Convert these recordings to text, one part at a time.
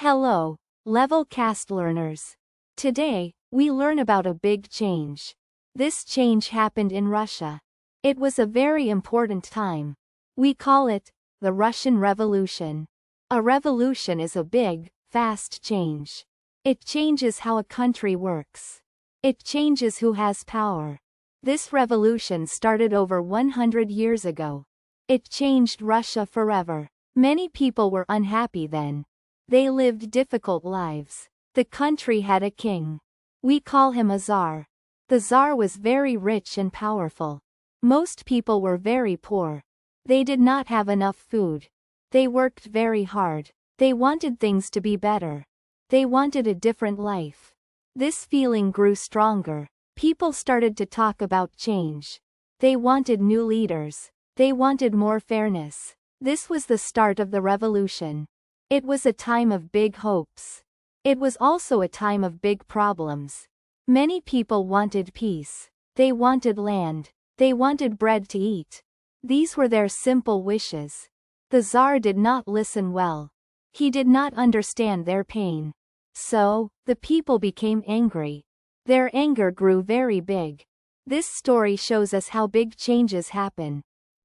Hello, level cast learners. Today, we learn about a big change. This change happened in Russia. It was a very important time. We call it the Russian Revolution. A revolution is a big, fast change. It changes how a country works. It changes who has power. This revolution started over 100 years ago. It changed Russia forever. Many people were unhappy then. They lived difficult lives. The country had a king. We call him a czar. The czar was very rich and powerful. Most people were very poor. They did not have enough food. They worked very hard. They wanted things to be better. They wanted a different life. This feeling grew stronger. People started to talk about change. They wanted new leaders. They wanted more fairness. This was the start of the revolution. It was a time of big hopes. It was also a time of big problems. Many people wanted peace. They wanted land. They wanted bread to eat. These were their simple wishes. The Tsar did not listen well. He did not understand their pain. So, the people became angry. Their anger grew very big. This story shows us how big changes happen.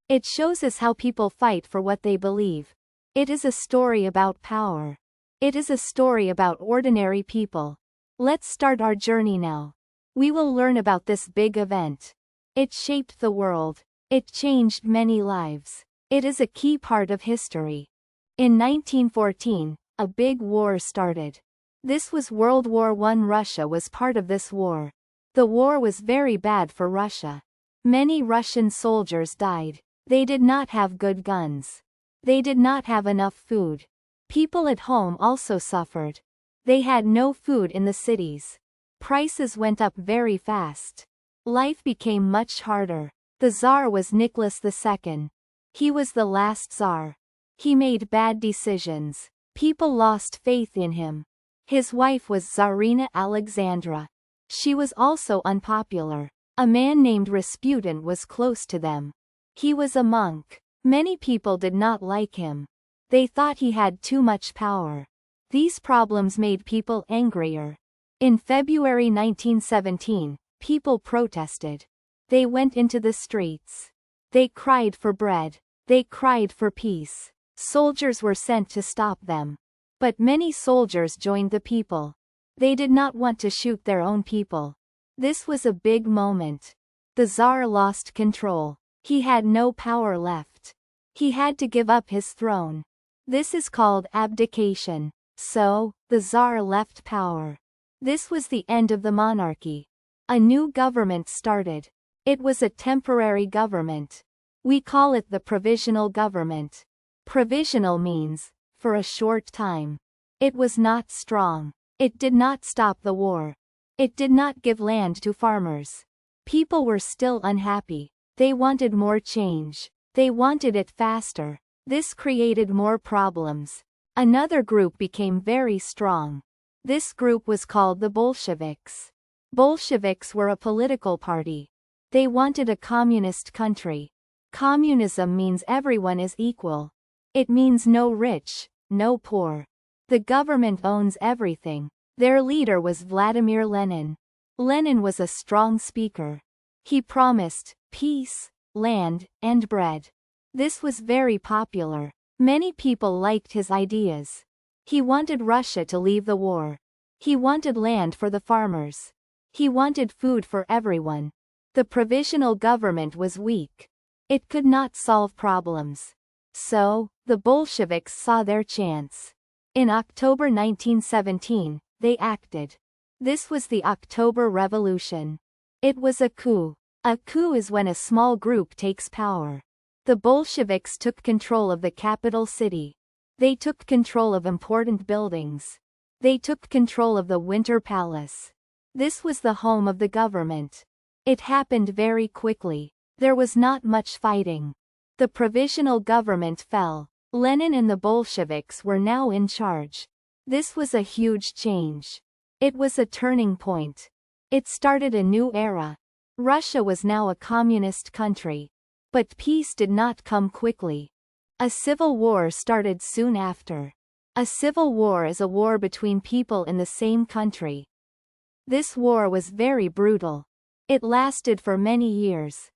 It shows us how people fight for what they believe. It is a story about power. It is a story about ordinary people. Let's start our journey now. We will learn about this big event. It shaped the world. It changed many lives. It is a key part of history. In 1914, a big war started. This was World War I. Russia was part of this war. The war was very bad for Russia. Many Russian soldiers died. They did not have good guns. They did not have enough food. People at home also suffered. They had no food in the cities. Prices went up very fast. Life became much harder. The Tsar was Nicholas II. He was the last Tsar. He made bad decisions. People lost faith in him. His wife was Tsarina Alexandra. She was also unpopular. A man named Rasputin was close to them. He was a monk. Many people did not like him. They thought he had too much power. These problems made people angrier. In February 1917, people protested. They went into the streets. They cried for bread. They cried for peace. Soldiers were sent to stop them. But many soldiers joined the people. They did not want to shoot their own people. This was a big moment. The Tsar lost control. He had no power left. He had to give up his throne. This is called abdication. So, the Tsar left power. This was the end of the monarchy. A new government started. It was a temporary government. We call it the provisional government. Provisional means, for a short time. It was not strong. It did not stop the war. It did not give land to farmers. People were still unhappy. They wanted more change. They wanted it faster. This created more problems. Another group became very strong. This group was called the Bolsheviks. Bolsheviks were a political party. They wanted a communist country. Communism means everyone is equal. It means no rich, no poor. The government owns everything. Their leader was Vladimir Lenin. Lenin was a strong speaker. He promised peace, land, and bread. This was very popular. Many people liked his ideas. He wanted Russia to leave the war. He wanted land for the farmers. He wanted food for everyone. The provisional government was weak. It could not solve problems. So, the Bolsheviks saw their chance. In October 1917, they acted. This was the October Revolution. It was a coup. A coup is when a small group takes power. The Bolsheviks took control of the capital city. They took control of important buildings. They took control of the Winter Palace. This was the home of the government. It happened very quickly. There was not much fighting. The provisional government fell. Lenin and the Bolsheviks were now in charge. This was a huge change. It was a turning point. It started a new era. Russia was now a communist country. But peace did not come quickly. A civil war started soon after. A civil war is a war between people in the same country. This war was very brutal. It lasted for many years.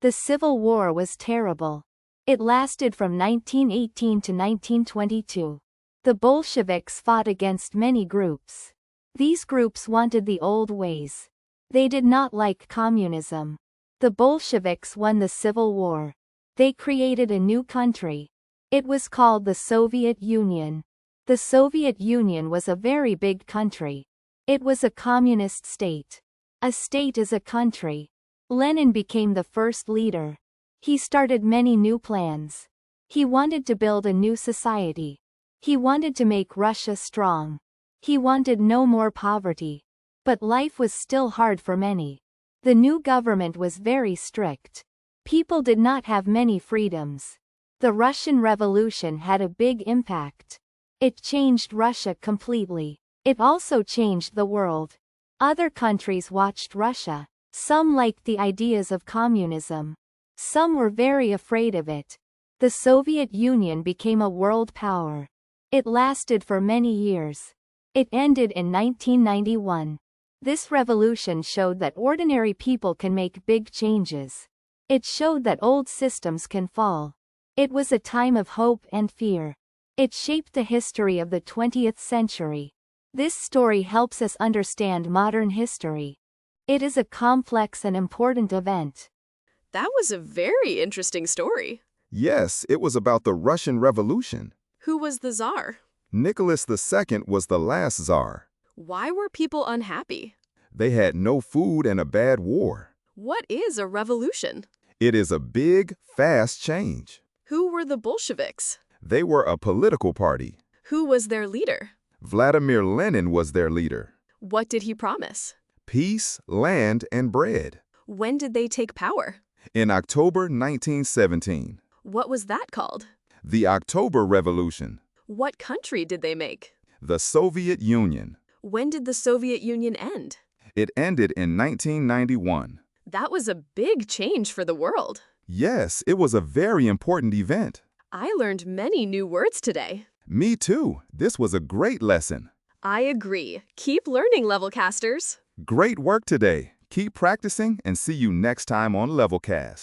The Civil War was terrible. It lasted from 1918 to 1922. The Bolsheviks fought against many groups. These groups wanted the old ways. They did not like communism. The Bolsheviks won the Civil War. They created a new country. It was called the Soviet Union. The Soviet Union was a very big country. It was a communist state. A state is a country. Lenin became the first leader. He started many new plans. He wanted to build a new society. He wanted to make Russia strong. He wanted no more poverty. But life was still hard for many. The new government was very strict. People did not have many freedoms. The Russian Revolution had a big impact. It changed Russia completely. It also changed the world. Other countries watched Russia. Some liked the ideas of communism. Some were very afraid of it. The Soviet Union became a world power. It lasted for many years. It ended in 1991. This revolution showed that ordinary people can make big changes. It showed that old systems can fall. It was a time of hope and fear. It shaped the history of the 20th century. This story helps us understand modern history. It is a complex and important event. That was a very interesting story. Yes, it was about the Russian Revolution. Who was the Tsar? Nicholas II was the last Tsar. Why were people unhappy? They had no food and a bad war. What is a revolution? It is a big, fast change. Who were the Bolsheviks? They were a political party. Who was their leader? Vladimir Lenin was their leader. What did he promise? Peace, land, and bread. When did they take power? In October 1917. What was that called? The October Revolution. What country did they make? The Soviet Union. When did the Soviet Union end? It ended in 1991. That was a big change for the world. Yes, it was a very important event. I learned many new words today. Me too. This was a great lesson. I agree. Keep learning, Levelcasters. Great work today. Keep practicing and see you next time on Levelcast.